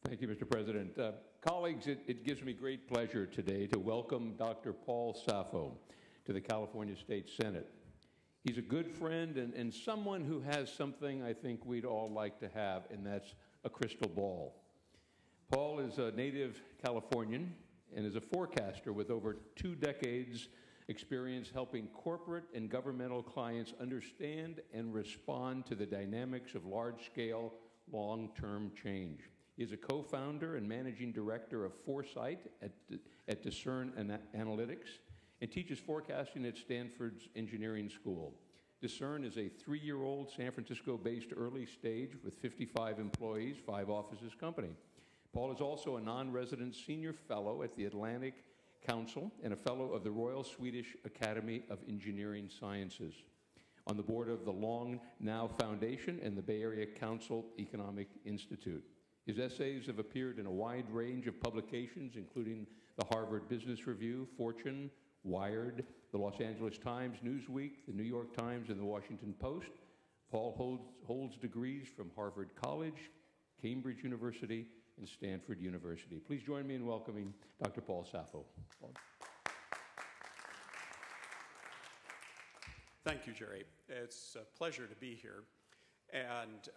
Thank you, Mr. President. Colleagues, it gives me great pleasure today to welcome Dr. Paul Saffo to the California State Senate. He's a good friend and someone who has something I think we'd all like to have, and that's a crystal ball. Paul is a native Californian and is a forecaster with over 2 decades experience helping corporate and governmental clients understand and respond to the dynamics of large-scale, long-term change. He is a co-founder and managing director of Foresight at Discern Analytics and teaches forecasting at Stanford's Engineering School. Discern is a 3-year-old San Francisco-based early stage with 55 employees, 5 offices company. Paul is also a non-resident senior fellow at the Atlantic Council and a fellow of the Royal Swedish Academy of Engineering Sciences, on the board of the Long Now Foundation and the Bay Area Council Economic Institute. His essays have appeared in a wide range of publications, including the Harvard Business Review, Fortune, Wired, the Los Angeles Times, Newsweek, the New York Times, and the Washington Post. Paul holds degrees from Harvard College, Cambridge University, and Stanford University. Please join me in welcoming Dr. Paul Saffo. Paul. Thank you, Jerry. It's a pleasure to be here. And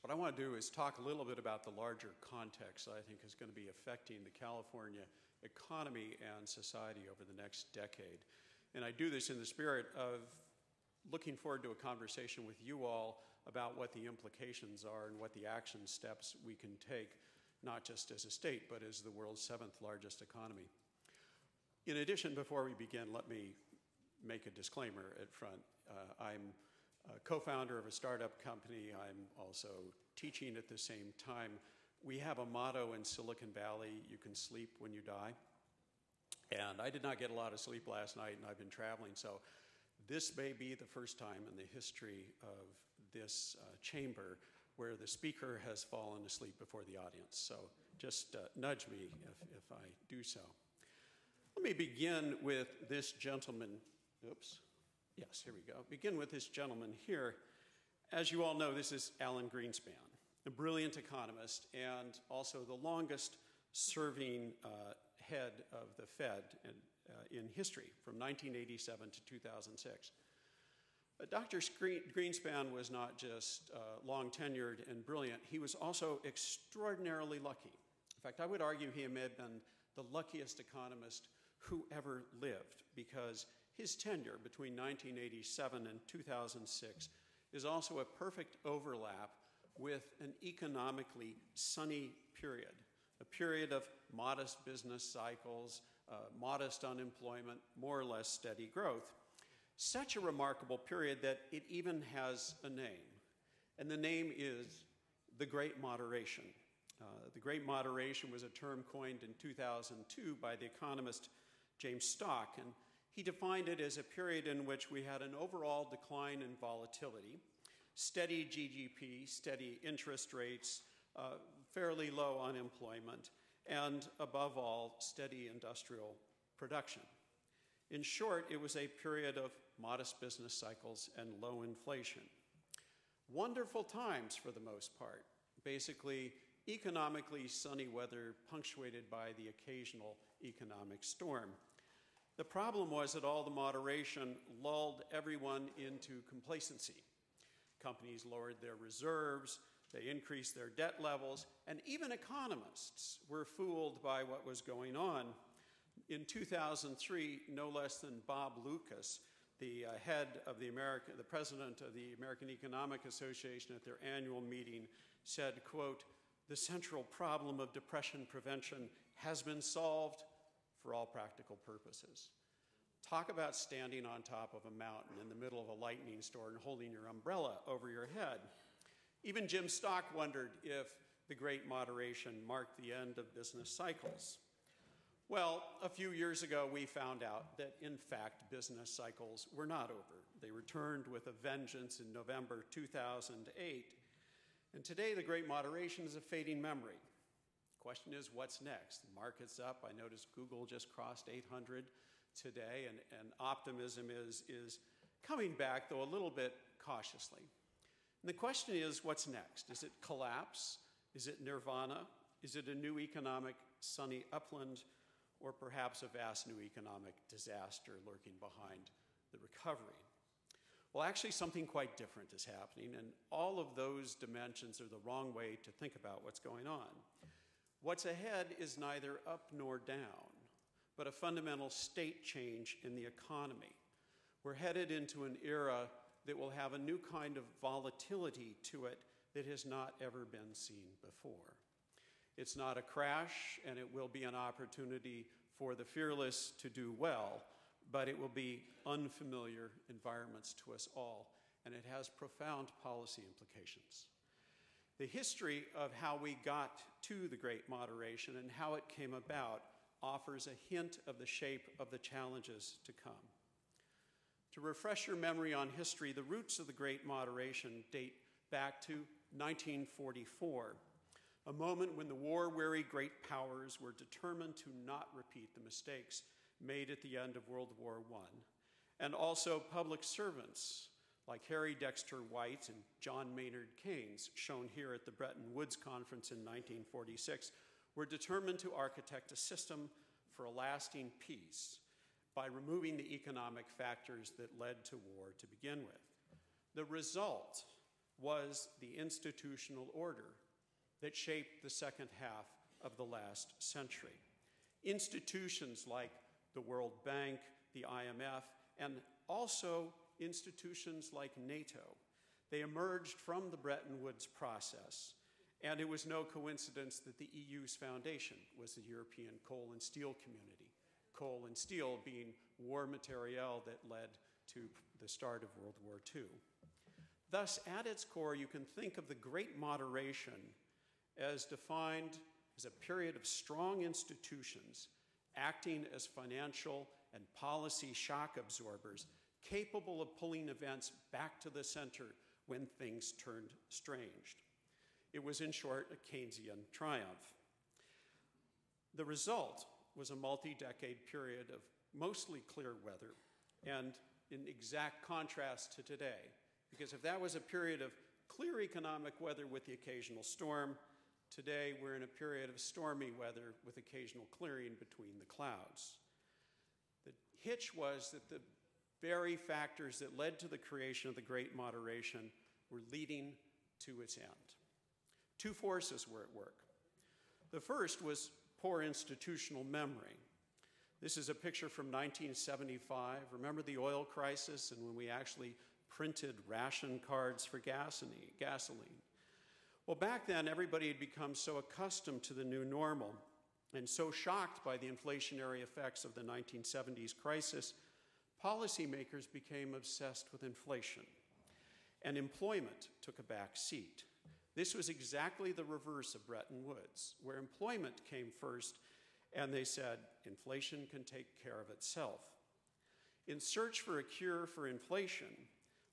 what I want to do is talk a little bit about the larger context that I think is going to be affecting the California economy and society over the next decade. And I do this in the spirit of looking forward to a conversation with you all about what the implications are and what the action steps we can take, not just as a state, but as the world's 7th largest economy. In addition, before we begin, let me make a disclaimer at front. I'm a co-founder of a startup company. I'm also teaching at the same time. We have a motto in Silicon Valley: you can sleep when you die. And I did not get a lot of sleep last night, and I've been traveling, so this may be the first time in the history of this chamber where the speaker has fallen asleep before the audience. So just nudge me if I do so. Let me begin with this gentleman. Oops. Yes, here we go. Begin with this gentleman here. As you all know, this is Alan Greenspan, a brilliant economist and also the longest serving head of the Fed in history, from 1987 to 2006. Dr. Greenspan was not just long tenured and brilliant, he was also extraordinarily lucky. In fact, I would argue he may have been the luckiest economist who ever lived, because his tenure between 1987 and 2006 is also a perfect overlap with an economically sunny period, a period of modest business cycles, modest unemployment, more or less steady growth. Such a remarkable period that it even has a name, and the name is the Great Moderation. The Great Moderation was a term coined in 2002 by the economist James Stock, and he defined it as a period in which we had an overall decline in volatility, steady GDP, steady interest rates, fairly low unemployment, and above all, steady industrial production. In short, it was a period of modest business cycles and low inflation. Wonderful times for the most part, basically economically sunny weather punctuated by the occasional economic storm. The problem was that all the moderation lulled everyone into complacency. Companies lowered their reserves, they increased their debt levels, and even economists were fooled by what was going on. In 2003, no less than Bob Lucas, the the president of the American Economic Association at their annual meeting, said, quote, "The central problem of depression prevention has been solved for all practical purposes." Talk about standing on top of a mountain in the middle of a lightning storm and holding your umbrella over your head. Even Jim Stock wondered if the Great Moderation marked the end of business cycles. Well, a few years ago, we found out that, in fact, business cycles were not over. They returned with a vengeance in November 2008. And today, the Great Moderation is a fading memory. The question is, what's next? The market's up. I noticed Google just crossed 800 today, and optimism is coming back, though a little bit cautiously. And the question is, what's next? Is it collapse? Is it nirvana? Is it a new economic sunny upland, or perhaps a vast new economic disaster lurking behind the recovery? Well, actually, something quite different is happening, and all of those dimensions are the wrong way to think about what's going on. What's ahead is neither up nor down, but a fundamental state change in the economy. We're headed into an era that will have a new kind of volatility to it that has not ever been seen before. It's not a crash, and it will be an opportunity for the fearless to do well, but it will be unfamiliar environments to us all, and it has profound policy implications. The history of how we got to the Great Moderation and how it came about offers a hint of the shape of the challenges to come. To refresh your memory on history, the roots of the Great Moderation date back to 1944, a moment when the war-weary great powers were determined to not repeat the mistakes made at the end of World War I, and also public servants like Harry Dexter White and John Maynard Keynes, shown here at the Bretton Woods Conference in 1946, were determined to architect a system for a lasting peace by removing the economic factors that led to war to begin with. The result was the institutional order that shaped the second half of the last century. Institutions like the World Bank, the IMF, and also institutions like NATO. They emerged from the Bretton Woods process, and it was no coincidence that the EU's foundation was the European Coal and Steel Community, coal and steel being war materiel that led to the start of World War II. Thus, at its core, you can think of the Great Moderation as defined as a period of strong institutions acting as financial and policy shock absorbers, capable of pulling events back to the center when things turned strange. It was, in short, a Keynesian triumph. The result was a multi-decade period of mostly clear weather, and in exact contrast to today, because if that was a period of clear economic weather with the occasional storm, today we're in a period of stormy weather with occasional clearing between the clouds. The hitch was that the very factors that led to the creation of the Great Moderation were leading to its end. Two forces were at work. The first was poor institutional memory. This is a picture from 1975. Remember the oil crisis and when we actually printed ration cards for gasoline? Well, back then, everybody had become so accustomed to the new normal and so shocked by the inflationary effects of the 1970s crisis, policymakers became obsessed with inflation, and employment took a back seat. This was exactly the reverse of Bretton Woods, where employment came first, and they said, inflation can take care of itself. In search for a cure for inflation,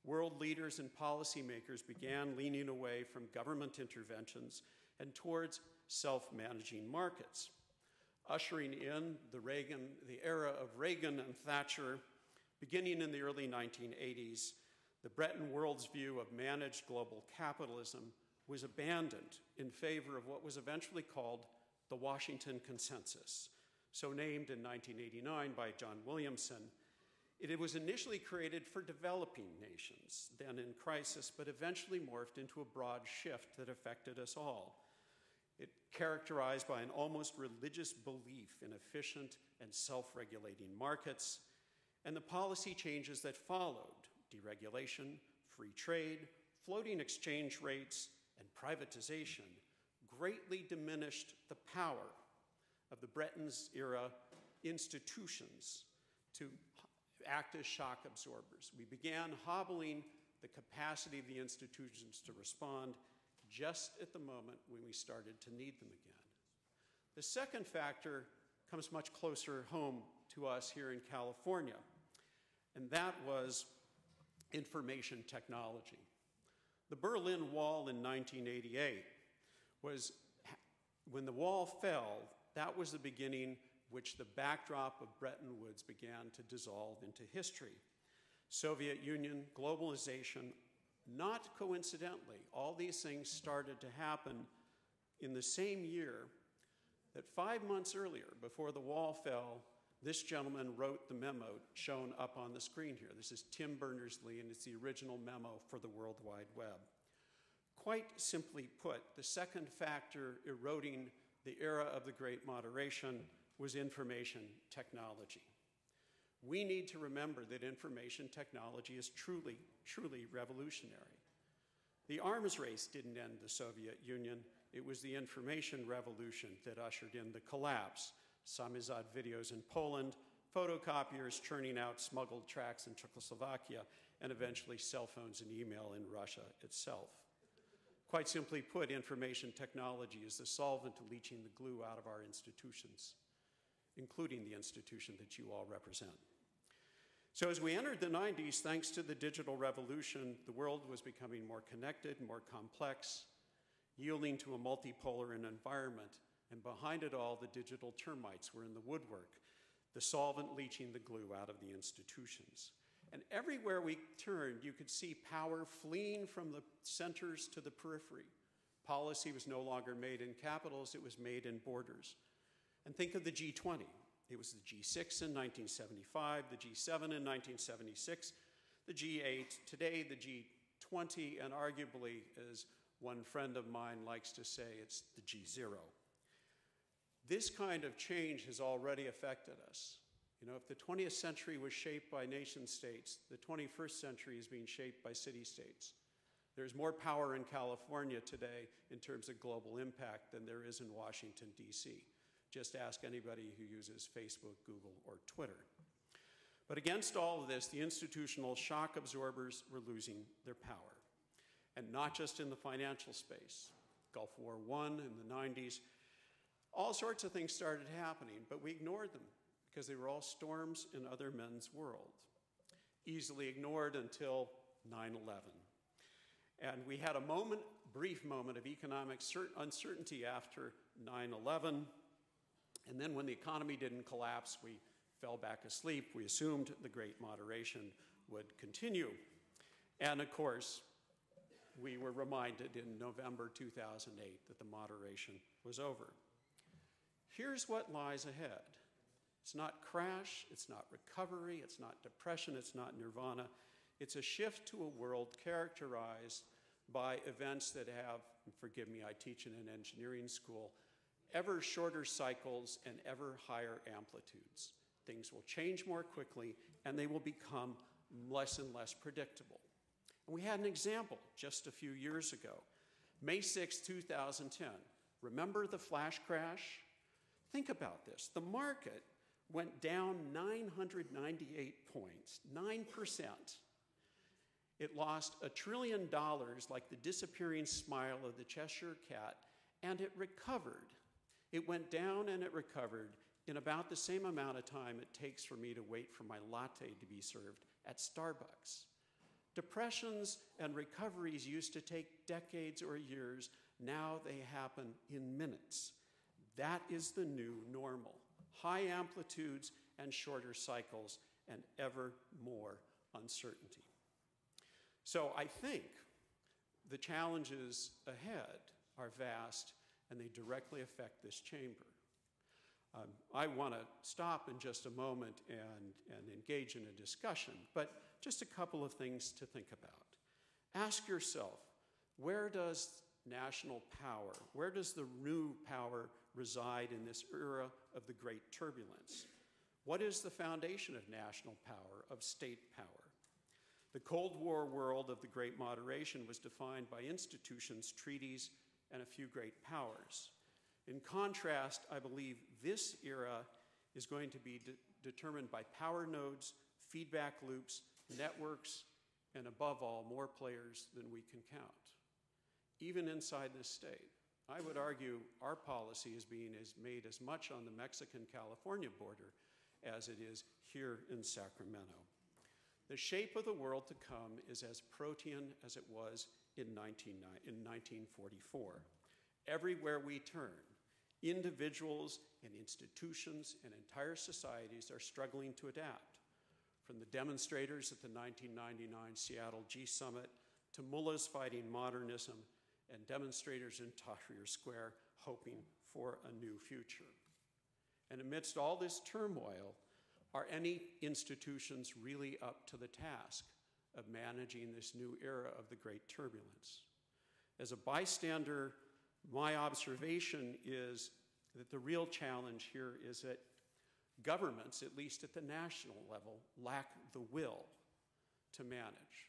world leaders and policymakers began leaning away from government interventions and towards self-managing markets. Ushering in the era of Reagan and Thatcher, beginning in the early 1980s, the Bretton Woods view of managed global capitalism was abandoned in favor of what was eventually called the Washington Consensus, so named in 1989 by John Williamson. It was initially created for developing nations, then in crisis, but eventually morphed into a broad shift that affected us all. It characterized by an almost religious belief in efficient and self-regulating markets, and the policy changes that followed, deregulation, free trade, floating exchange rates, and privatization, greatly diminished the power of the Bretton's era institutions to act as shock absorbers. We began hobbling the capacity of the institutions to respond just at the moment when we started to need them again. The second factor comes much closer home to us here in California, and that was information technology. The Berlin Wall in 1988 was, when the wall fell, that was the beginning which the backdrop of Bretton Woods began to dissolve into history. Soviet Union, globalization, not coincidentally, all these things started to happen in the same year that 5 months earlier, before the wall fell, this gentleman wrote the memo shown up on the screen here. This is Tim Berners-Lee, and it's the original memo for the World Wide Web. Quite simply put, the second factor eroding the era of the Great Moderation was information technology. We need to remember that information technology is truly, truly revolutionary. The arms race didn't end the Soviet Union. It was the information revolution that ushered in the collapse. Samizdat videos in Poland, photocopiers churning out smuggled tracks in Czechoslovakia, and eventually cell phones and email in Russia itself. Quite simply put, information technology is the solvent to leaching the glue out of our institutions, including the institution that you all represent. So as we entered the 90s, thanks to the digital revolution, the world was becoming more connected, more complex, yielding to a multipolar environment. And behind it all, the digital termites were in the woodwork, the solvent leaching the glue out of the institutions. And everywhere we turned, you could see power fleeing from the centers to the periphery. Policy was no longer made in capitals, it was made in borders. And think of the G20. It was the G6 in 1975, the G7 in 1976, the G8, today the G20, and arguably, as one friend of mine likes to say, it's the G0. This kind of change has already affected us. You know, if the 20th century was shaped by nation states, the 21st century is being shaped by city-states. There's more power in California today in terms of global impact than there is in Washington, D.C. Just ask anybody who uses Facebook, Google, or Twitter. But against all of this, the institutional shock absorbers were losing their power. And not just in the financial space. Gulf War I in the 90s, all sorts of things started happening, but we ignored them because they were all storms in other men's world. Easily ignored until 9/11. And we had a brief moment of economic uncertainty after 9/11. And then when the economy didn't collapse, we fell back asleep. We assumed the Great Moderation would continue. And of course, we were reminded in November 2008 that the moderation was over. Here's what lies ahead. It's not crash, it's not recovery, it's not depression, it's not nirvana. It's a shift to a world characterized by events that have, and forgive me, I teach in an engineering school, ever shorter cycles and ever higher amplitudes. Things will change more quickly and they will become less and less predictable. And we had an example just a few years ago. May 6, 2010. Remember the flash crash? Think about this. The market went down 998 points, 9%. It lost $1 trillion like the disappearing smile of the Cheshire Cat, and it recovered. It went down and it recovered in about the same amount of time it takes for me to wait for my latte to be served at Starbucks. Depressions and recoveries used to take decades or years. Now they happen in minutes. That is the new normal. High amplitudes and shorter cycles and ever more uncertainty. So I think the challenges ahead are vast and they directly affect this chamber. I want to stop in just a moment and engage in a discussion, but just a couple of things to think about. Ask yourself, where does national power, where does the new power reside in this era of the great turbulence? What is the foundation of national power, of state power? The Cold War world of the Great Moderation was defined by institutions, treaties, and a few great powers. In contrast, I believe this era is going to be determined by power nodes, feedback loops, networks, and above all, more players than we can count. Even inside this state, I would argue our policy is made as much on the Mexican-California border as it is here in Sacramento. The shape of the world to come is as protean as it was in 1944. Everywhere we turn, individuals and institutions and entire societies are struggling to adapt. From the demonstrators at the 1999 Seattle G-Summit to mullahs fighting modernism and demonstrators in Tahrir Square hoping for a new future. And amidst all this turmoil, are any institutions really up to the task of managing this new era of the great turbulence? As a bystander, my observation is that the real challenge here is that governments, at least at the national level, lack the will to manage.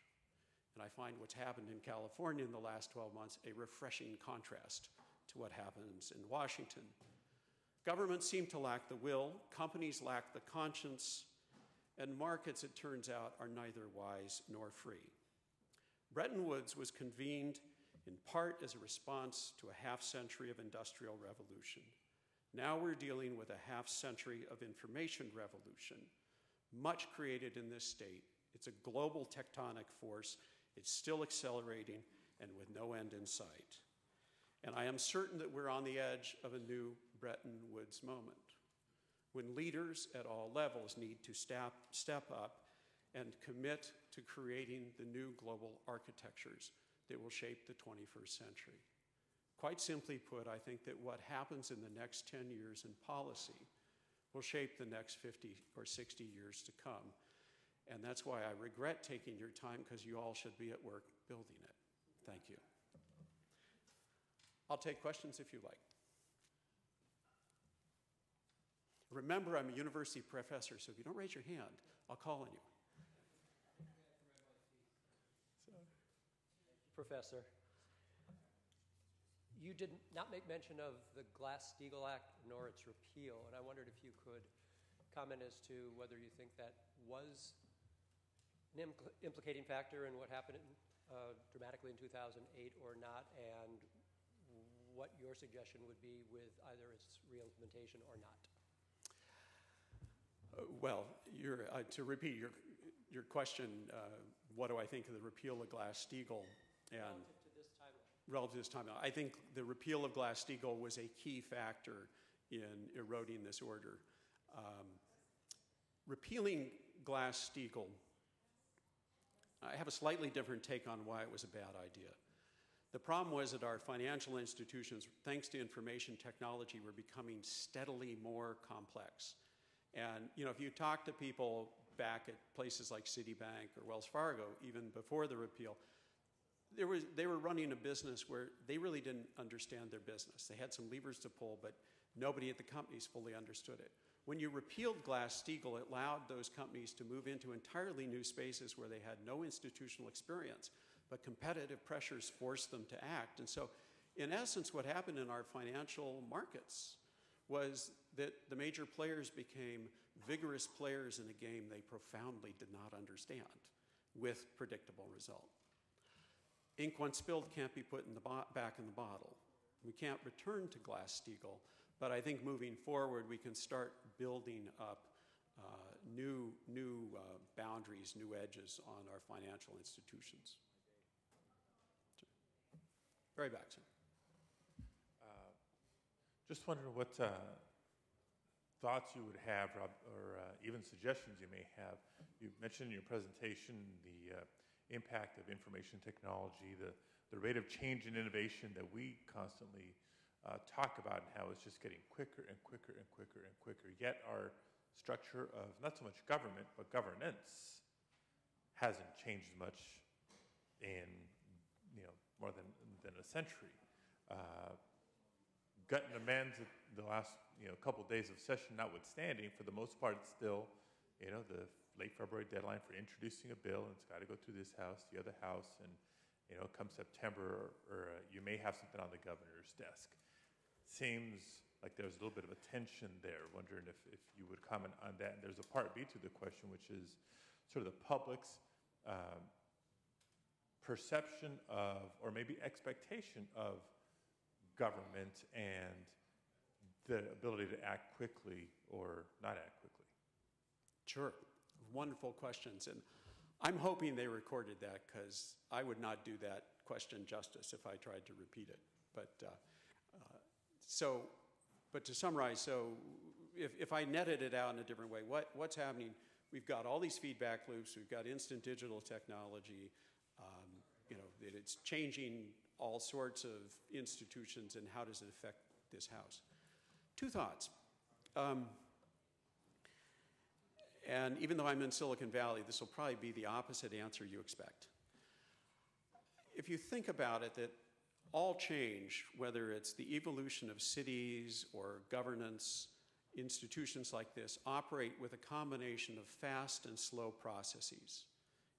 And I find what's happened in California in the last 12 months a refreshing contrast to what happens in Washington. Governments seem to lack the will, companies lack the conscience, and markets, it turns out, are neither wise nor free. Bretton Woods was convened in part as a response to a half-century of industrial revolution. Now we're dealing with a half-century of information revolution, much created in this state. It's a global tectonic force. It's still accelerating and with no end in sight. And I am certain that we're on the edge of a new Bretton Woods moment, when leaders at all levels need to step up and commit to creating the new global architectures that will shape the 21st century. Quite simply put, I think that what happens in the next 10 years in policy will shape the next 50 or 60 years to come. And that's why I regret taking your time, because you all should be at work building it. Thank you. I'll take questions if you like. Remember, I'm a university professor, so if you don't raise your hand, I'll call on you. Professor, you did not make mention of the Glass-Steagall Act nor its repeal, and I wondered if you could comment as to whether you think that was an implicating factor in what happened dramatically in 2008 or not, and what your suggestion would be with either its reimplementation or not. Well, to repeat your question, what do I think of the repeal of Glass-Steagall? And relative to this timeline, I think the repeal of Glass-Steagall was a key factor in eroding this order. Repealing Glass-Steagall, I have a slightly different take on why it was a bad idea. The problem was that our financial institutions, thanks to information technology, were becoming steadily more complex. And if you talk to people back at places like Citibank or Wells Fargo, even before the repeal, they were running a business where they really didn't understand their business. They had some levers to pull, but nobody at the companies fully understood it. When you repealed Glass-Steagall, it allowed those companies to move into entirely new spaces where they had no institutional experience, but competitive pressures forced them to act. And so, in essence, what happened in our financial markets was that the major players became vigorous players in a game they profoundly did not understand, with predictable result. Ink once spilled can't be put back in the bottle. We can't return to Glass-Steagall, but I think moving forward we can start building up new boundaries, new edges on our financial institutions. Very back, sir. Just wondering what thoughts you would have, Rob, or even suggestions you may have. You mentioned in your presentation the impact of information technology, the rate of change and innovation that we constantly talk about, and how it's just getting quicker and quicker and quicker and quicker. Yet our structure of not so much government, but governance hasn't changed much in more than a century. Gut and amends the last couple of days of session notwithstanding, for the most part, it's still the late February deadline for introducing a bill, and it's got to go through this house, the other house, and come September, or you may have something on the governor's desk. Seems like there's a little bit of a tension there. Wondering if you would comment on that. And there's a part B to the question, which is sort of the public's perception of, or maybe expectation of, government and the ability to act quickly or not act quickly. Sure. Wonderful questions. And I'm hoping they recorded that, because I would not do that question justice if I tried to repeat it. But to summarize, if I netted it out in a different way, what's happening? We've got all these feedback loops. We've got instant digital technology. It's changing all sorts of institutions, and how does it affect this house? Two thoughts. And even though I'm in Silicon Valley, this will probably be the opposite answer you expect. If you think about it, that all change, whether it's the evolution of cities or governance, institutions like this operate with a combination of fast and slow processes.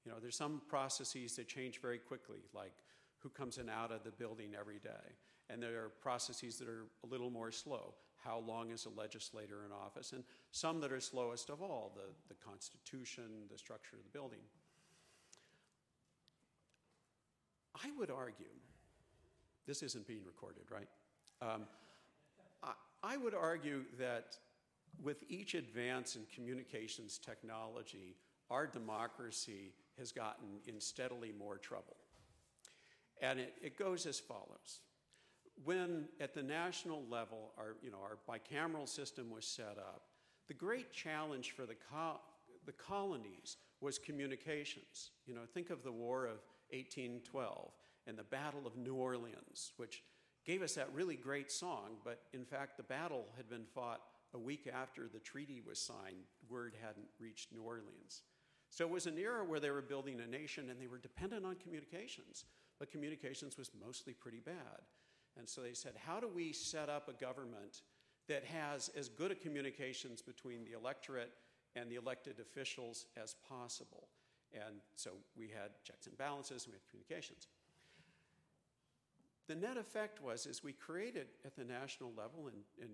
You know, there's some processes that change very quickly, like who comes in and out of the building every day. And there are processes that are a little more slow. How long is a legislator in office? And some that are slowest of all, the Constitution, the structure of the building. I would argue, this isn't being recorded, right? I would argue that with each advance in communications technology, our democracy has gotten in steadily more trouble. And it goes as follows. When at the national level, our bicameral system was set up, the great challenge for the colonies was communications. You know, think of the War of 1812 and the Battle of New Orleans, which gave us that really great song, but in fact the battle had been fought a week after the treaty was signed. Word hadn't reached New Orleans. So it was an era where they were building a nation and they were dependent on communications, but communications was mostly pretty bad. And so they said, how do we set up a government that has as good a communications between the electorate and the elected officials as possible? And so we had checks and balances, and we had communications. The net effect was, is we created at the national level, and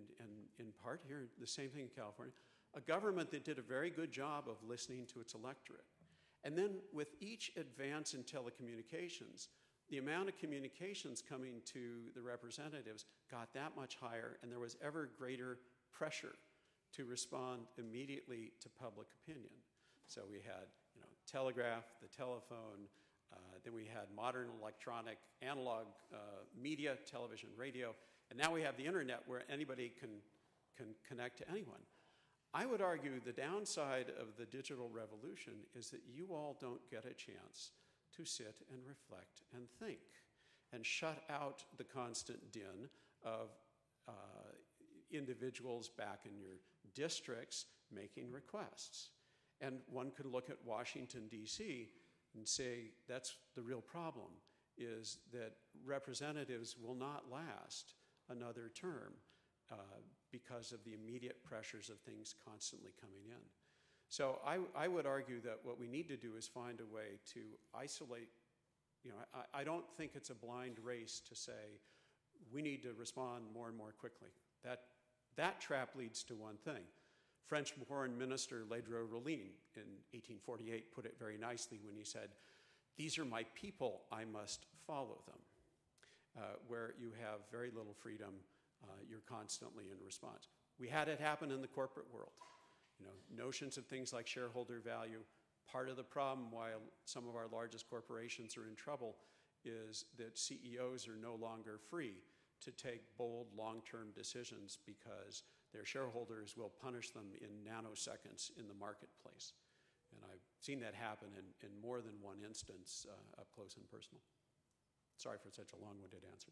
in part here, the same thing in California, a government that did a very good job of listening to its electorate. And then with each advance in telecommunications, the amount of communications coming to the representatives got that much higher, and there was ever greater pressure to respond immediately to public opinion. So we had, telegraph, the telephone, then we had modern electronic analog media, television, radio, and now we have the internet where anybody can connect to anyone. I would argue the downside of the digital revolution is that you all don't get a chance to sit and reflect and think and shut out the constant din of individuals back in your districts making requests. And one could look at Washington, D.C. and say that's the real problem, is that representatives will not last another term because of the immediate pressures of things constantly coming in. So I would argue that what we need to do is find a way to isolate. I don't think it's a blind race to say we need to respond more and more quickly. That trap leads to one thing. French Foreign Minister Ledru Rollin in 1848 put it very nicely when he said, "These are my people, I must follow them." Where you have very little freedom, you're constantly in response. We had it happen in the corporate world. Notions of things like shareholder value. Part of the problem why some of our largest corporations are in trouble is that CEOs are no longer free to take bold long-term decisions because their shareholders will punish them in nanoseconds in the marketplace. And I've seen that happen in more than one instance up close and personal. Sorry for such a long-winded answer.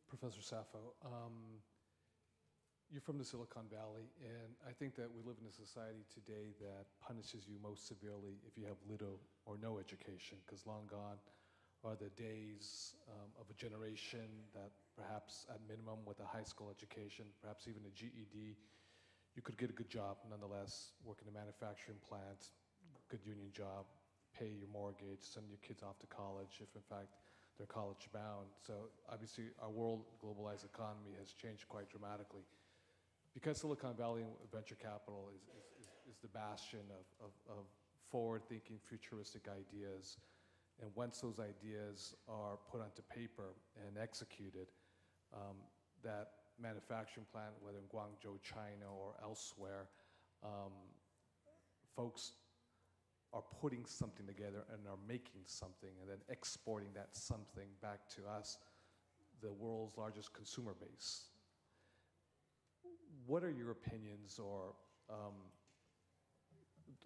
Professor Saffo, you're from the Silicon Valley, and I think that we live in a society today that punishes you most severely if you have little or no education, because long gone are the days of a generation that perhaps at minimum with a high school education, perhaps even a GED, you could get a good job nonetheless, work in a manufacturing plant, good union job, pay your mortgage, send your kids off to college if in fact they're college bound. So obviously our world globalized economy has changed quite dramatically. Because Silicon Valley venture capital is the bastion of forward-thinking, futuristic ideas, and once those ideas are put onto paper and executed, that manufacturing plant, whether in Guangzhou, China, or elsewhere, folks are putting something together and are making something and then exporting that something back to us, the world's largest consumer base. What are your opinions, or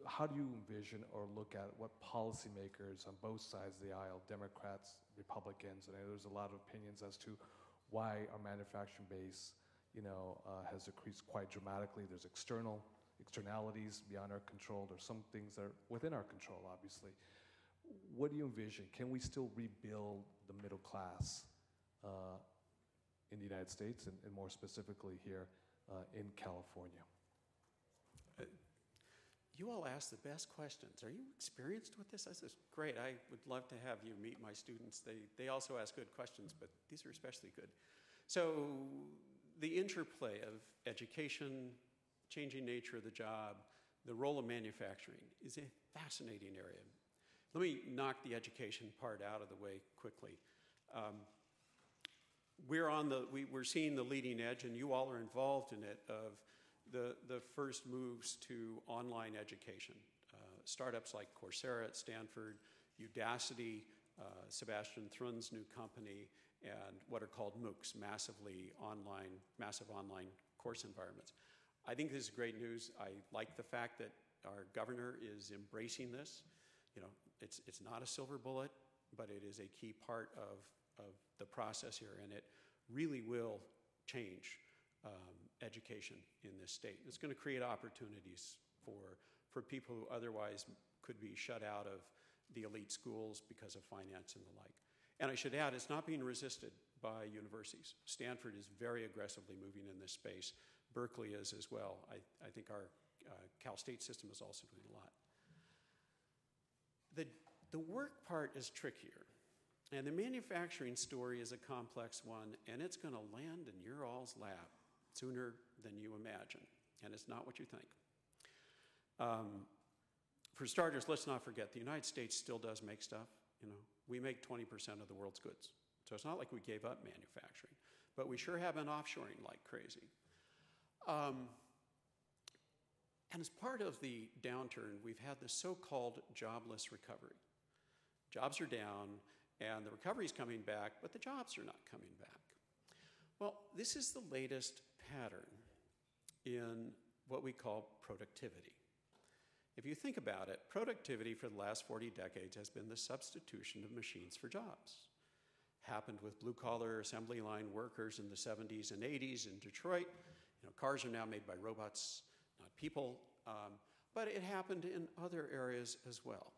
how do you envision or look at what policymakers on both sides of the aisle, Democrats, Republicans, and there's a lot of opinions as to why our manufacturing base, has decreased quite dramatically. There's externalities beyond our control. There's some things that are within our control, obviously. What do you envision? Can we still rebuild the middle class in the United States and more specifically here in California? You all ask the best questions. Are you experienced with this? This is great. I would love to have you meet my students. They also ask good questions, but these are especially good. So the interplay of education, changing nature of the job, the role of manufacturing is a fascinating area. Let me knock the education part out of the way quickly. We're seeing the leading edge, and you all are involved in it, of the first moves to online education. Startups like Coursera at Stanford, Udacity, Sebastian Thrun's new company, and what are called MOOCs, massive online course environments. I think this is great news. I like the fact that our governor is embracing this. It's not a silver bullet, but it is a key part of the process here, and it really will change education in this state. It's going to create opportunities for people who otherwise could be shut out of the elite schools because of finance and the like. And I should add, it's not being resisted by universities. Stanford is very aggressively moving in this space. Berkeley is as well. I think our Cal State system is also doing a lot. The work part is trickier. And the manufacturing story is a complex one, and it's going to land in your all's lap sooner than you imagine. And it's not what you think. For starters, let's not forget, the United States still does make stuff. We make 20% of the world's goods. So it's not like we gave up manufacturing. But we sure have been offshoring like crazy. And as part of the downturn, we've had this so-called jobless recovery. Jobs are down, and the recovery is coming back, but the jobs are not coming back. Well, this is the latest pattern in what we call productivity. If you think about it, productivity for the last 40 decades has been the substitution of machines for jobs. Happened with blue-collar assembly line workers in the 70s and 80s in Detroit. Cars are now made by robots, not people. But it happened in other areas as well,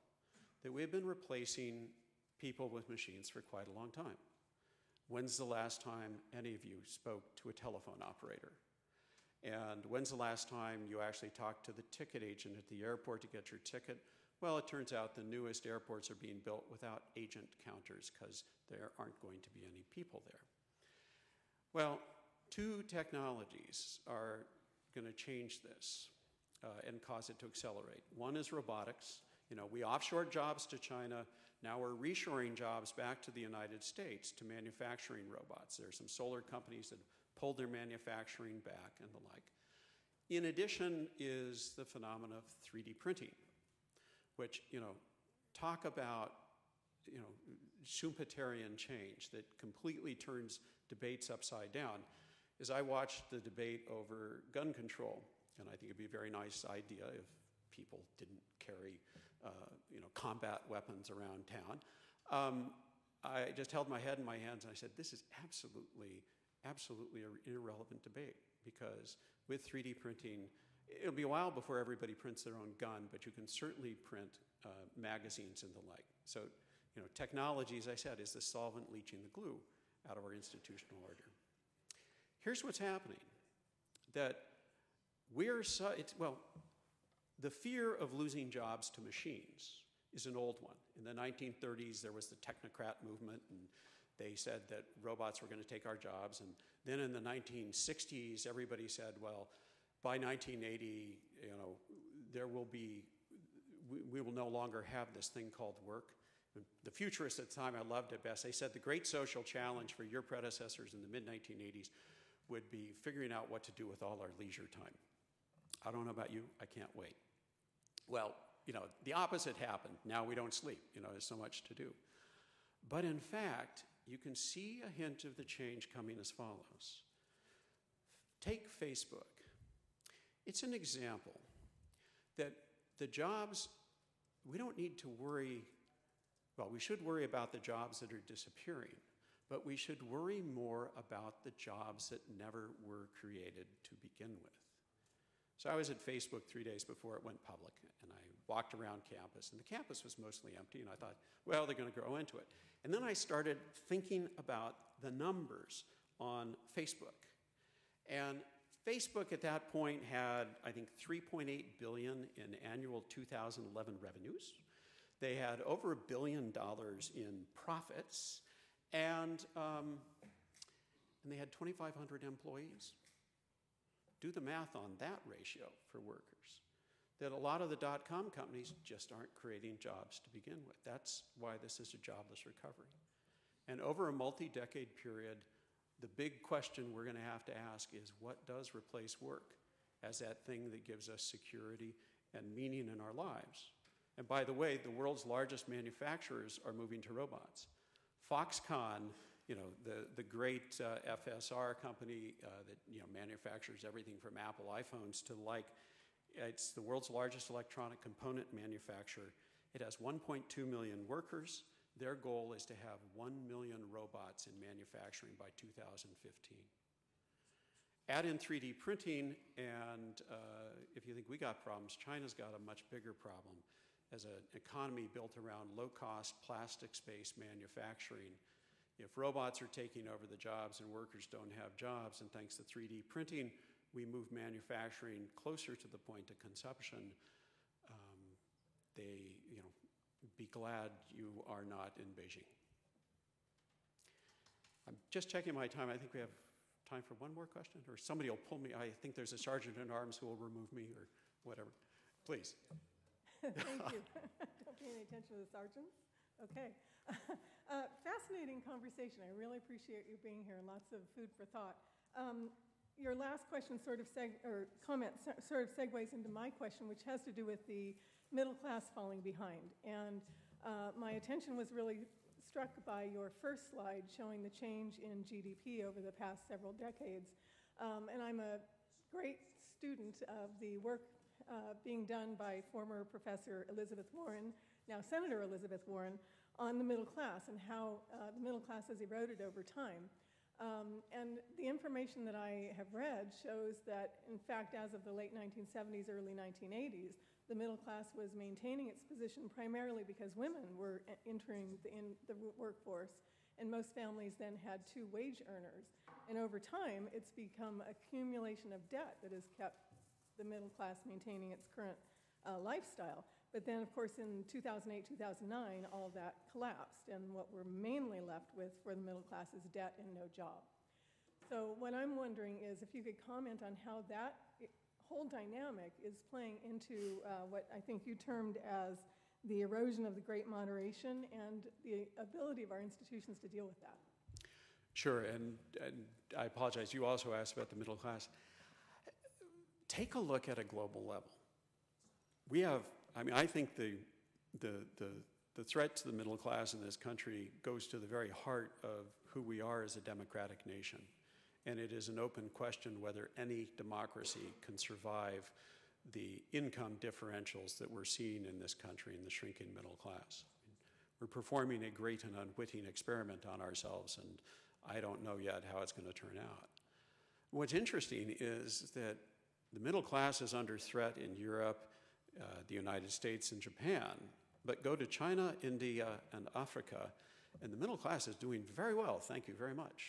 that we've been replacing people with machines for quite a long time. When's the last time any of you spoke to a telephone operator? And when's the last time you actually talked to the ticket agent at the airport to get your ticket? Well, it turns out the newest airports are being built without agent counters because there aren't going to be any people there. Well, two technologies are going to change this and cause it to accelerate. One is robotics. We offshored jobs to China. Now we're reshoring jobs back to the United States to manufacturing robots. There are some solar companies that pulled their manufacturing back and the like. In addition is the phenomenon of 3D printing, which, talk about, Schumpeterian change that completely turns debates upside down. As I watched the debate over gun control, and I think it'd be a very nice idea if people didn't carry combat weapons around town. I just held my head in my hands and I said, this is absolutely an irrelevant debate, because with 3D printing, it'll be a while before everybody prints their own gun, but you can certainly print magazines and the like. So, technology, as I said, is the solvent leaching the glue out of our institutional order. Here's what's happening, that the fear of losing jobs to machines is an old one. In the 1930s, there was the technocrat movement, and they said that robots were going to take our jobs. And then in the 1960s, everybody said, well, by 1980, we will no longer have this thing called work. The futurists at the time, I loved it best. They said the great social challenge for your predecessors in the mid-1980s would be figuring out what to do with all our leisure time. I don't know about you, I can't wait. Well, the opposite happened. Now we don't sleep, there's so much to do. But in fact, you can see a hint of the change coming as follows. Take Facebook. It's an example that the jobs, we don't need to worry, well, we should worry about the jobs that are disappearing, but we should worry more about the jobs that never were created to begin with. So I was at Facebook 3 days before it went public, and I walked around campus, and the campus was mostly empty, and I thought, well, they're going to grow into it. And then I started thinking about the numbers on Facebook. And Facebook at that point had, I think, $3.8 billion in annual 2011 revenues. They had over $1 billion in profits, and they had 2,500 employees. Do the math on that ratio for workers. That a lot of the dot-com companies just aren't creating jobs to begin with. That's why this is a jobless recovery. And over a multi-decade period, the big question we're going to have to ask is, what does replace work as that thing that gives us security and meaning in our lives? And by the way, the world's largest manufacturers are moving to robots. Foxconn, the great FSR company that manufactures everything from Apple iPhones to it's the world's largest electronic component manufacturer. It has 1.2 million workers. Their goal is to have 1 million robots in manufacturing by 2015. Add in 3D printing, and if you think we got problems, China's got a much bigger problem. As an economy built around low-cost, plastics-based manufacturing, if robots are taking over the jobs and workers don't have jobs, and thanks to 3D printing, we move manufacturing closer to the point of consumption, be glad you are not in Beijing. I'm just checking my time. I think we have time for one more question, or somebody will pull me. I think there's a sergeant in arms who will remove me or whatever. Please. Thank you. Don't pay any attention to the sergeants. Okay. Fascinating conversation. I really appreciate you being here. Lots of food for thought. Your last question comment sort of segues into my question, which has to do with the middle class falling behind. And my attention was really struck by your first slide showing the change in GDP over the past several decades. And I'm a great student of the work being done by former Professor Elizabeth Warren, now Senator Elizabeth Warren, on the middle class and how the middle class has eroded over time. And the information that I have read shows that, in fact, as of the late 1970s, early 1980s, the middle class was maintaining its position primarily because women were entering the workforce, and most families then had two wage earners. And over time, it's become accumulation of debt that has kept the middle class maintaining its current lifestyle. But then, of course, in 2008, 2009, all of that collapsed, and what we're mainly left with for the middle class is debt and no job. So what I'm wondering is if you could comment on how that whole dynamic is playing into what I think you termed as the erosion of the great moderation and the ability of our institutions to deal with that. Sure, and I apologize, you also asked about the middle class. Take a look at a global level. We have, I think the threat to the middle class in this country goes to the very heart of who we are as a democratic nation. And it is an open question whether any democracy can survive the income differentials that we're seeing in this country in the shrinking middle class. We're performing a great and unwitting experiment on ourselves, and I don't know yet how it's going to turn out. What's interesting is that the middle class is under threat in Europe, the United States, and Japan, but go to China, India, and Africa, and the middle class is doing very well, thank you very much.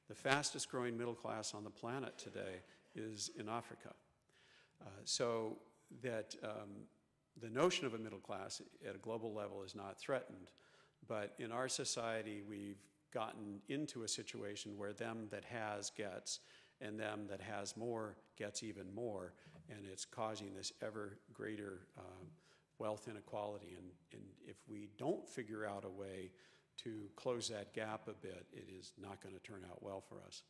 The fastest growing middle class on the planet today is in Africa. So that the notion of a middle class at a global level is not threatened, but in our society we've gotten into a situation where them that has gets, and them that has more gets even more, and it's causing this ever greater wealth inequality. And if we don't figure out a way to close that gap a bit, it is not going to turn out well for us.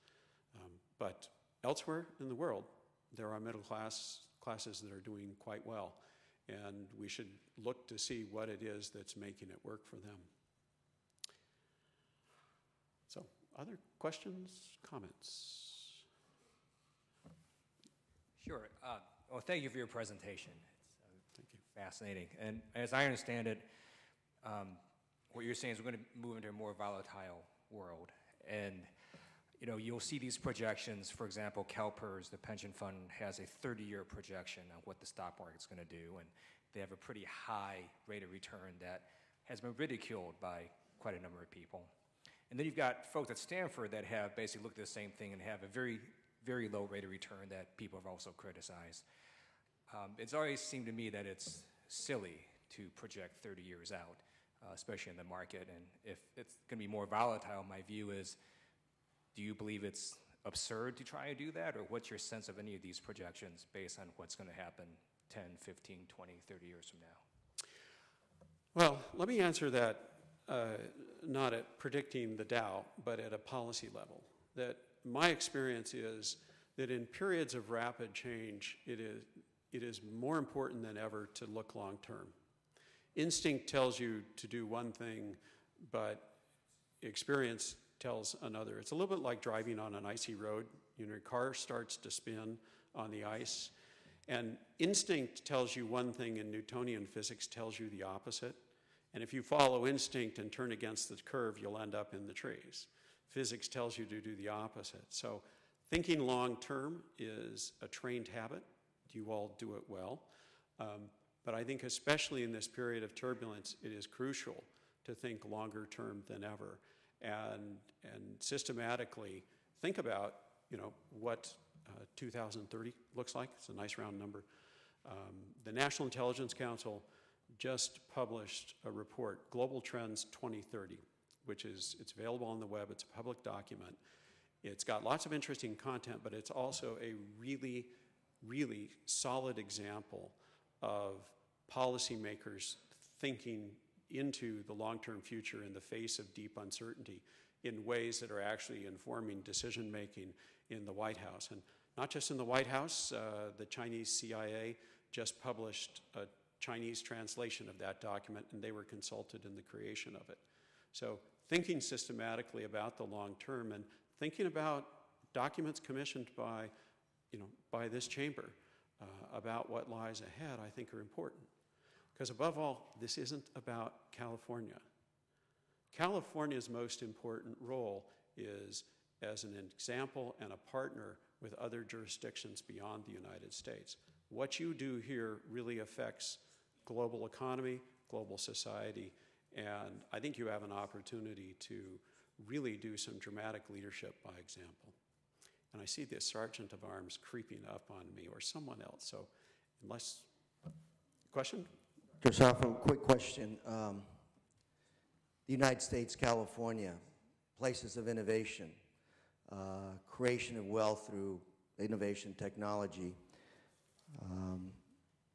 But elsewhere in the world, there are middle classes that are doing quite well, and we should look to see what it is that's making it work for them. So, other questions, comments? Sure. Well, thank you for your presentation. It's Thank you. fascinating. And as I understand it, what you're saying is we're going to move into a more volatile world. And you'll see these projections. For example, CalPERS, the pension fund, has a 30-year projection on what the stock market's going to do, and they have a pretty high rate of return that has been ridiculed by quite a number of people. And then you've got folks at Stanford that have basically looked at the same thing and have a very, very low rate of return that people have also criticized. It's always seemed to me that it's silly to project 30 years out, especially in the market. And if it's going to be more volatile, my view is, do you believe it's absurd to try and do that? Or what's your sense of any of these projections based on what's going to happen 10, 15, 20, 30 years from now? Well, let me answer that not at predicting the Dow, but at a policy level. That my experience is that in periods of rapid change, it is more important than ever to look long term. Instinct tells you to do one thing, but experience tells another. It's a little bit like driving on an icy road. Your car starts to spin on the ice, and instinct tells you one thing, and Newtonian physics tells you the opposite. And if you follow instinct and turn against the curve, you'll end up in the trees. Physics tells you to do the opposite. So thinking long term is a trained habit. You all do it well. But I think especially in this period of turbulence, it is crucial to think longer term than ever and systematically think about what 2030 looks like. It's a nice round number. The National Intelligence Council just published a report, Global Trends 2030, it's available on the web. It's a public document. It's got lots of interesting content, but it's also a really, really solid example of policymakers thinking into the long-term future in the face of deep uncertainty in ways that are actually informing decision-making in the White House. And not just in the White House, the Chinese CIA just published a Chinese translation of that document, and they were consulted in the creation of it. So thinking systematically about the long term and thinking about documents commissioned by this chamber about what lies ahead, I think are important. Because above all, this isn't about California. California's most important role is as an example and a partner with other jurisdictions beyond the United States. What you do here really affects global economy, global society, and I think you have an opportunity to really do some dramatic leadership by example. And I see the sergeant of arms creeping up on me or someone else, so unless, question? Dr. Saffo, quick question. The United States, California, places of innovation, creation of wealth through innovation technology.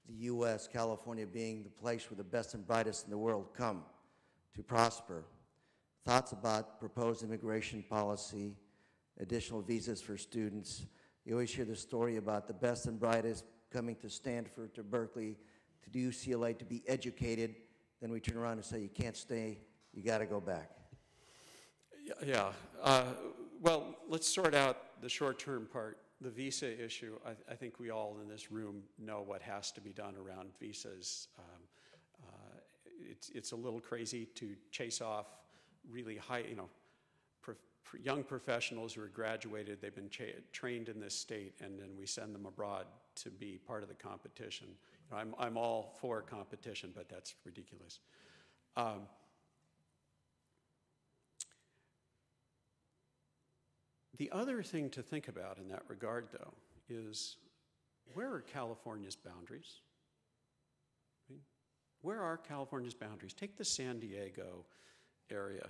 The U.S., California being the place where the best and brightest in the world come to prosper. Thoughts about proposed immigration policy, additional visas for students. You always hear the story about the best and brightest coming to Stanford, to Berkeley, to UCLA to be educated. Then we turn around and say, you can't stay, you got to go back. Yeah. Well, let's sort out the short-term part. The visa issue, I think we all in this room know what has to be done around visas. It's a little crazy to chase off really high, young professionals who are graduated, they've been trained in this state, and then we send them abroad to be part of the competition. I'm all for competition, but that's ridiculous. The other thing to think about in that regard, though, is where are California's boundaries? Where are California's boundaries? Take the San Diego area.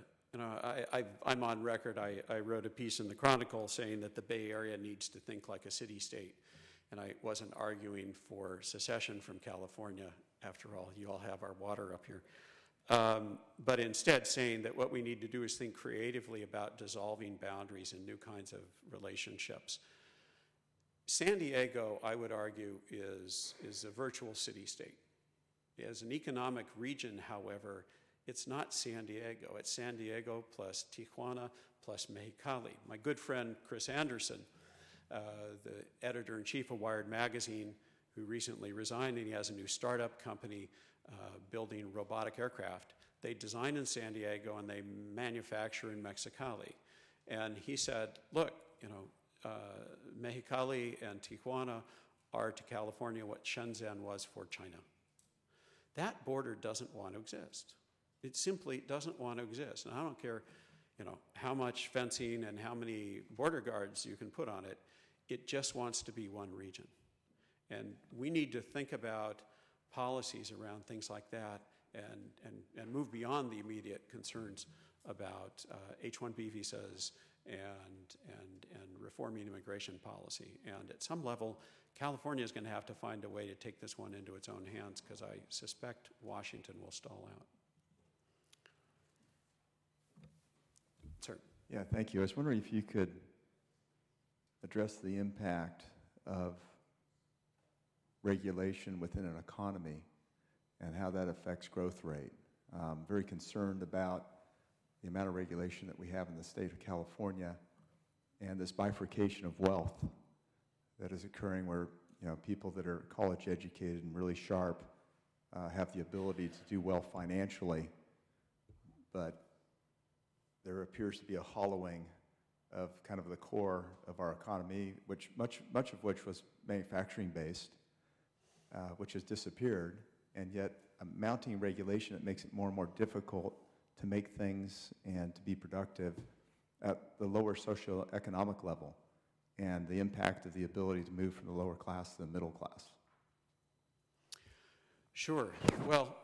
I'm on record. I wrote a piece in the Chronicle saying that the Bay Area needs to think like a city-state. And I wasn't arguing for secession from California. After all, you all have our water up here. But instead saying that what we need to do is think creatively about dissolving boundaries and new kinds of relationships. San Diego, I would argue, is a virtual city-state. As an economic region, however, it's not San Diego. It's San Diego plus Tijuana plus Mexicali. My good friend Chris Anderson, the editor-in-chief of Wired magazine, who recently resigned, and he has a new startup company building robotic aircraft. They design in San Diego and they manufacture in Mexicali. And he said, look, Mexicali and Tijuana are to California what Shenzhen was for China. That border doesn't want to exist. It simply doesn't want to exist. And I don't care, how much fencing and how many border guards you can put on it. It just wants to be one region. And we need to think about policies around things like that and move beyond the immediate concerns about H-1B visas and reforming immigration policy. And at some level, California is going to have to find a way to take this one into its own hands, because I suspect Washington will stall out. Sir. Yeah, thank you. I was wondering if you could address the impact of regulation within an economy and how that affects growth rate. I'm very concerned about the amount of regulation that we have in the state of California and this bifurcation of wealth that is occurring, where people that are college educated and really sharp have the ability to do well financially, but there appears to be a hollowing of kind of the core of our economy, which much of which was manufacturing based, which has disappeared, and yet a mounting regulation that makes it more and more difficult to make things and to be productive at the lower socioeconomic level, and the impact of the ability to move from the lower class to the middle class. Sure. Well,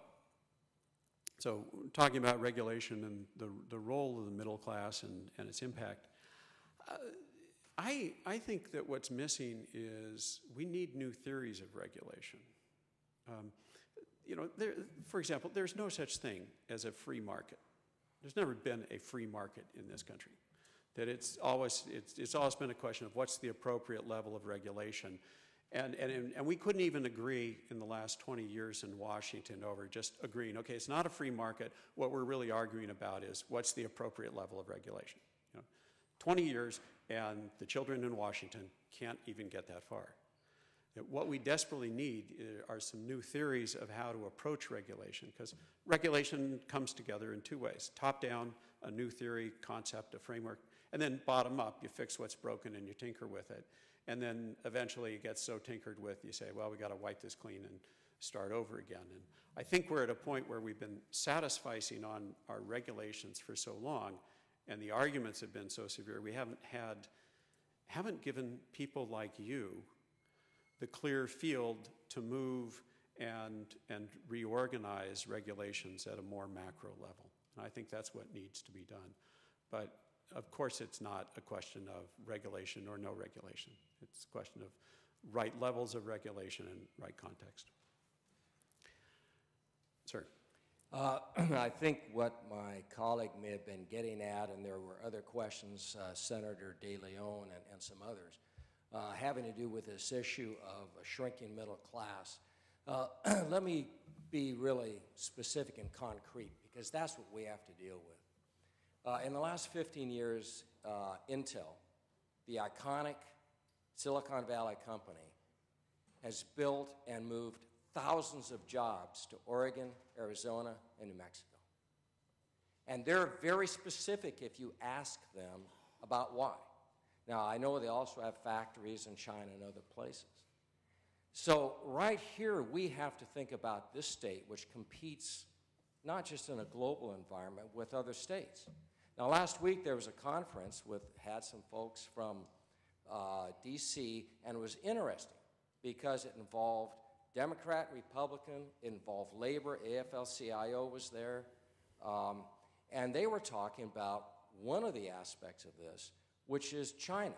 so talking about regulation and the role of the middle class and its impact, I think that what's missing is we need new theories of regulation. For example, there's no such thing as a free market. There's never been a free market in this country. That it's always been a question of what's the appropriate level of regulation. And we couldn't even agree in the last 20 years in Washington over just agreeing, okay, it's not a free market. What we're really arguing about is what's the appropriate level of regulation. 20 years, and the children in Washington can't even get that far. What we desperately need are some new theories of how to approach regulation, because regulation comes together in two ways. Top down, a new theory, concept, a framework, and then bottom up, you fix what's broken and you tinker with it. And then eventually it gets so tinkered with, you say, well, we got to wipe this clean and start over again. And I think we're at a point where we've been satisficing on our regulations for so long, and the arguments have been so severe, we haven't given people like you the clear field to move and reorganize regulations at a more macro level. And I think that's what needs to be done. But of course, it's not a question of regulation or no regulation. It's a question of right levels of regulation and right context. Sir. I think what my colleague may have been getting at, and there were other questions, Senator De Leon and some others, having to do with this issue of a shrinking middle class. Let me be really specific and concrete, because that's what we have to deal with. In the last 15 years, Intel, the iconic Silicon Valley company, has built and moved thousands of jobs to Oregon, Arizona, and New Mexico. And they're very specific if you ask them about why. Now, I know they also have factories in China and other places. So right here, we have to think about this state, which competes not just in a global environment with other states. Now, last week there was a conference had some folks from DC, and it was interesting because it involved Democrat, Republican, it involved labor, AFL-CIO was there, and they were talking about one of the aspects of this, which is China.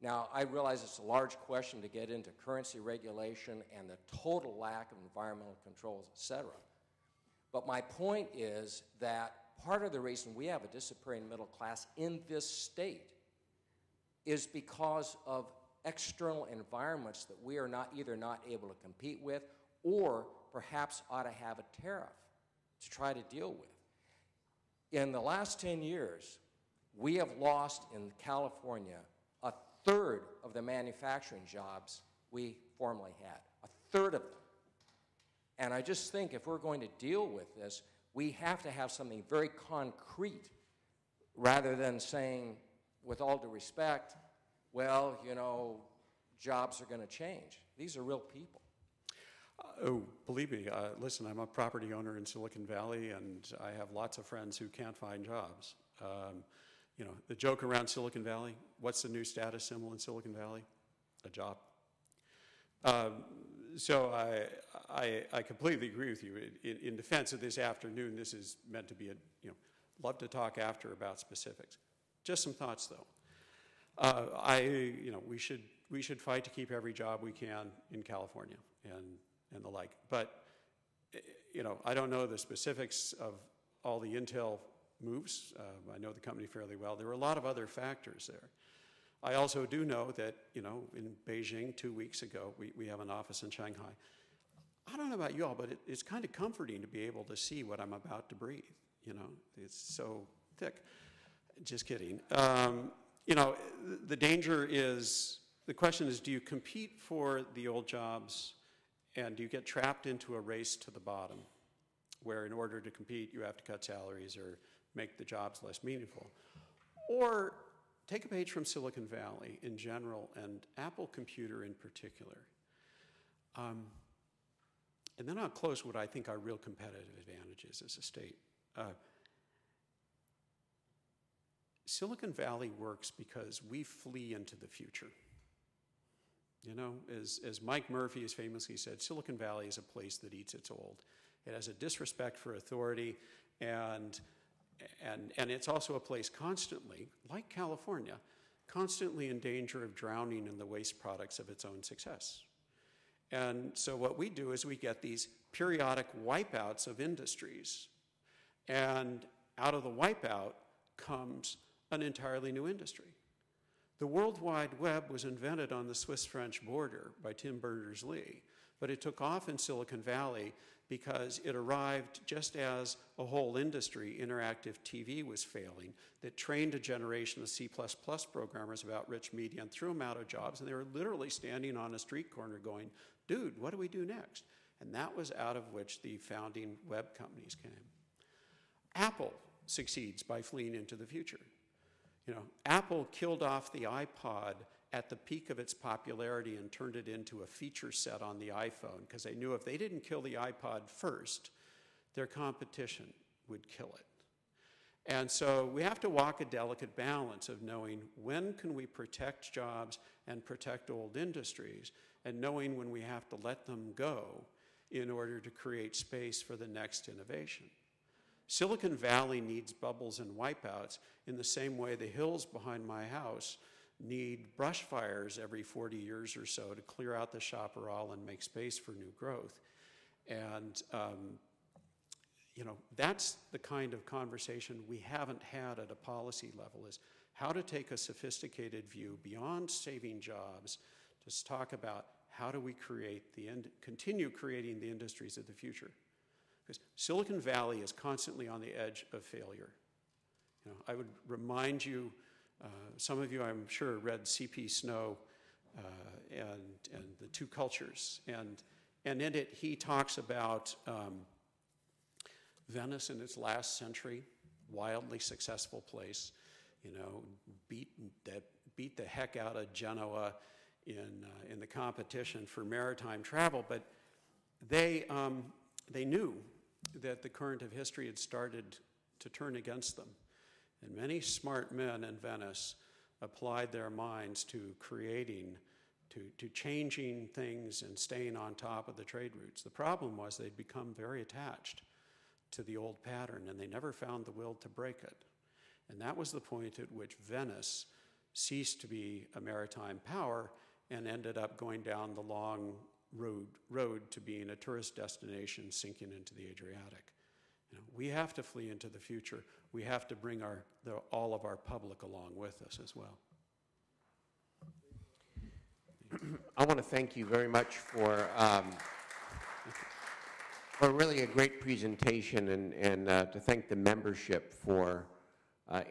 Now, I realize it's a large question to get into currency regulation and the total lack of environmental controls, et cetera. But my point is that part of the reason we have a disappearing middle class in this state is because of external environments that we are either not able to compete with, or perhaps ought to have a tariff to try to deal with. In the last 10 years, we have lost in California a third of the manufacturing jobs we formerly had, a third of them. And I just think if we're going to deal with this, we have to have something very concrete rather than saying, with all due respect, well, you know, jobs are going to change. These are real people. Oh, believe me, listen, I'm a property owner in Silicon Valley, and I have lots of friends who can't find jobs. You know, the joke around Silicon Valley, what's the new status symbol in Silicon Valley? A job. So I completely agree with you. In defense of this afternoon, this is meant to be a, you know, love to talk after about specifics. Just some thoughts, though. You know, we should fight to keep every job we can in California and the like. But, you know, I don't know the specifics of all the Intel moves. I know the company fairly well. There were a lot of other factors there. I also do know that, you know, in Beijing 2 weeks ago, we have an office in Shanghai. I don't know about you all, but it's kind of comforting to be able to see what I'm about to breathe. You know, it's so thick. Just kidding. You know, the danger is, the question is, do you compete for the old jobs, and do you get trapped into a race to the bottom, where in order to compete, you have to cut salaries or make the jobs less meaningful? Or take a page from Silicon Valley in general, and Apple Computer in particular. And then I'll close what I think are real competitive advantages as a state. Silicon Valley works because we flee into the future. You know, as Mike Murphy has famously said, Silicon Valley is a place that eats its old. It has a disrespect for authority, and it's also a place constantly, like California, constantly in danger of drowning in the waste products of its own success. And so what we do is we get these periodic wipeouts of industries, and out of the wipeout comes an entirely new industry. The World Wide Web was invented on the Swiss-French border by Tim Berners-Lee, but it took off in Silicon Valley because it arrived just as a whole industry, interactive TV, was failing, that trained a generation of C++ programmers about rich media and threw them out of jobs, and they were literally standing on a street corner going, dude, what do we do next? And that was out of which the founding web companies came. Apple succeeds by fleeing into the future. You know, Apple killed off the iPod at the peak of its popularity and turned it into a feature set on the iPhone because they knew if they didn't kill the iPod first, their competition would kill it. And so we have to walk a delicate balance of knowing when can we protect jobs and protect old industries, and knowing when we have to let them go in order to create space for the next innovation. Silicon Valley needs bubbles and wipeouts in the same way the hills behind my house need brush fires every 40 years or so to clear out the chaparral and make space for new growth. And you know, that's the kind of conversation we haven't had at a policy level, is how to take a sophisticated view beyond saving jobs to talk about how do we continue creating the industries of the future. Because Silicon Valley is constantly on the edge of failure. You know, I would remind you, some of you I'm sure read C.P. Snow and The Two Cultures, and in it he talks about Venice in its last century, wildly successful place, you know, beat the heck out of Genoa in the competition for maritime travel, but they knew that the current of history had started to turn against them. And many smart men in Venice applied their minds to creating, to changing things and staying on top of the trade routes. The problem was they'd become very attached to the old pattern, and they never found the will to break it. And that was the point at which Venice ceased to be a maritime power and ended up going down the long road to being a tourist destination sinking into the Adriatic. You know, we have to flee into the future. We have to bring all of our public along with us as well. I want to thank you very much for really a great presentation, and to thank the membership for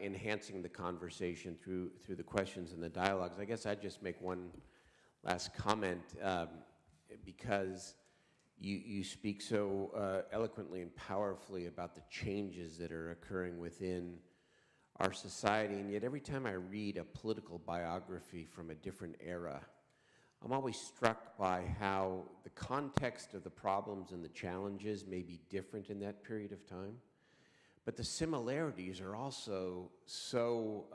enhancing the conversation through the questions and the dialogues. I guess I'd just make one last comment, because you speak so eloquently and powerfully about the changes that are occurring within our society, and yet every time I read a political biography from a different era, I'm always struck by how the context of the problems and the challenges may be different in that period of time, but the similarities are also so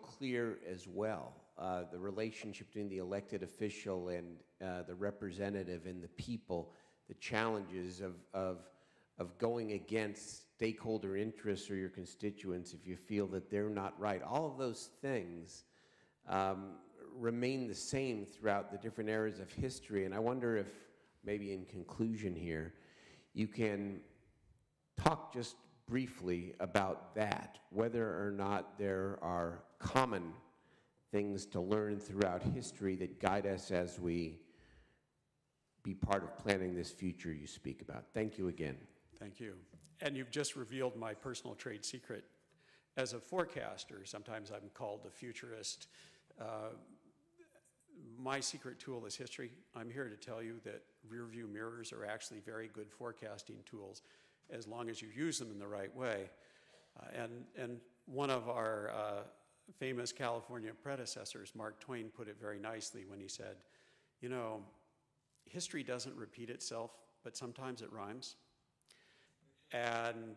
clear as well. The relationship between the elected official and the representative and the people, the challenges of going against stakeholder interests or your constituents if you feel that they're not right. All of those things remain the same throughout the different eras of history, and I wonder if, maybe in conclusion here, you can talk just briefly about that, whether or not there are common things to learn throughout history that guide us as we be part of planning this future you speak about. Thank you again. Thank you. And you've just revealed my personal trade secret. As a forecaster, sometimes I'm called a futurist. My secret tool is history. I'm here to tell you that rear view mirrors are actually very good forecasting tools as long as you use them in the right way. And one of our famous California predecessors, Mark Twain, put it very nicely when he said, you know, history doesn't repeat itself, but sometimes it rhymes. And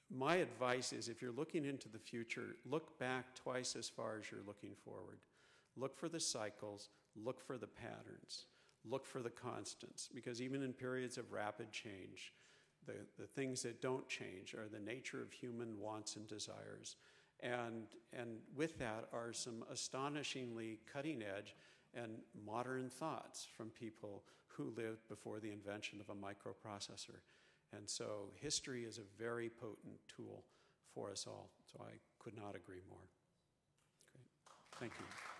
my advice is, if you're looking into the future, look back twice as far as you're looking forward. Look for the cycles, look for the patterns, look for the constants, because even in periods of rapid change, the things that don't change are the nature of human wants and desires. And with that are some astonishingly cutting edge and modern thoughts from people who lived before the invention of a microprocessor. And so history is a very potent tool for us all. So I could not agree more. Great. Thank you.